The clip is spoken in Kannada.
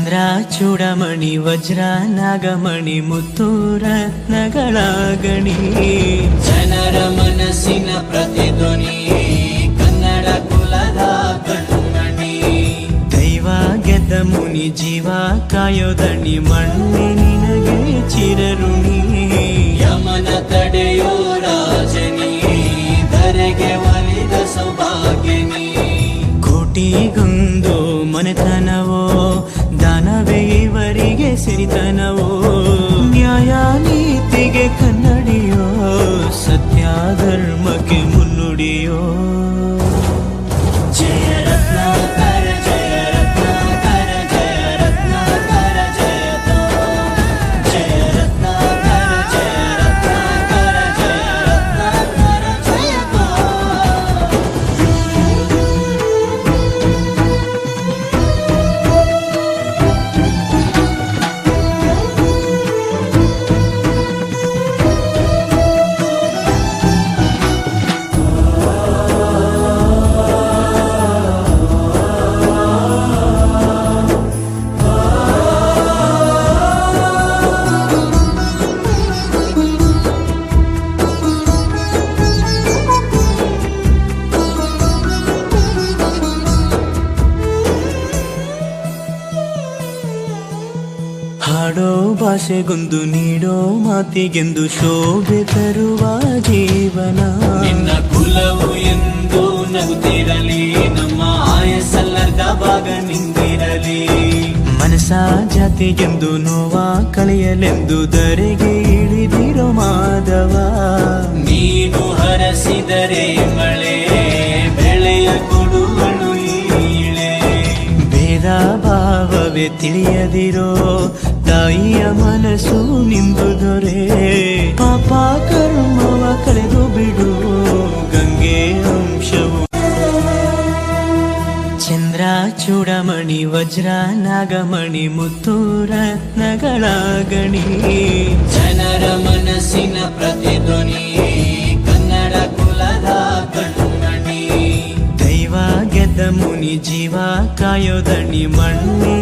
ಚಂದ್ರ ಚೂಡಮಣಿ ವಜ್ರ ನಾಗಮಣಿ ಮುತ್ತು ರತ್ನಗಳ ಗಣಿ, ಜನರ ಮನಸ್ಸಿನ ಪ್ರತಿಧ್ವನಿ, ಕನ್ನಡ ಕುಲದ ಕಣ್ಮಣಿ. ದೈವ ಗೆದ್ದ ಮುನಿ ಜೀವ ಕಾಯೋದಣಿ, ಮಣ್ಣೆ ನಿನಗೆ ಚಿರಋಣಿ. ಯಮನ ತಡೆಯೋ ರಾಜನಿ, ಧರೆಗೆ ಒಲಿದ ಸೌಭಾಗ್ಯನಿ. ಕೋಟಿಗೊಂದು ಮನೆತನವೋ, ದಾನವೇ ಇವರಿಗೆ ಸಿರಿತನವೋ. ನ್ಯಾಯ ನೀತಿಗೆ ಕನ್ನಡಿಯೋ, ಸತ್ಯ ಧರ್ಮಕ್ಕೆ ಮುನ್ನುಡಿಯೋ. ಜಯ ರತ್ನಾಕರ ಜಯ ರತ್ನಾಕರ ಜಯ ರತ್ನಾಕರ ಜಯತೋ. ಜಯ ರತ್ನಾಕರ ಜಯ ರತ್ನಾಕರ ಜಯ ರತ್ನಾಕರ ಜಯತೋ. ಹಾಡೋ ಭಾಷೆಗೊಂದು ನೀಡೋ ಮಾತಿಗೆಂದು ಶೋಭೆ ತರುವ ಜೀವನ. ನಿನ್ನ ಕುಲವು ಎಂದು ನಗುತ್ತಿರಲಿ, ನಮ್ಮ ಆಯಸ್ಸಲ್ಲದ ಭಾಗ ನಿಂದಿರಲಿ. ಮನಸ ಜಾತಿಗೆಂದು ನೋವ ಕಳೆಯಲೆಂದು ಧರೆಗೆ ಇಳಿದಿರೋ ಮಾಧವ. ನೀನು ಹರಸಿದರೆ ಮಳೆ, ಬೆಳೆಯ ಕೊಡುವಳು ಈಳೆ. ಭೇದ ಭಾವವೇ ತಿಳಿಯದಿರೋ ತಾಯಿಯ ಮನಸ್ಸು ನಿಂದು ದೊರೆ. ಪಾಪ ಕರ್ಮವ ಕಳೆದು ಬಿಡು, ಗಂಗೆ ಅಂಶವು. ಚಂದ್ರ ಚೂಡಮಣಿ ವಜ್ರ ನಾಗಮಣಿ ಮುತ್ತು ರತ್ನಗಳ ಗಣಿ, ಜನರ ಮನಸ್ಸಿನ ಪ್ರತಿಧ್ವನಿ, ಕನ್ನಡ ಕುಲದ ಕಣ್ಮಣಿ. ದೈವ ಗೆದ್ದ ಮುನಿ ಜೀವ ಕಾಯೋದಣಿ, ಮಣ್ಣೆ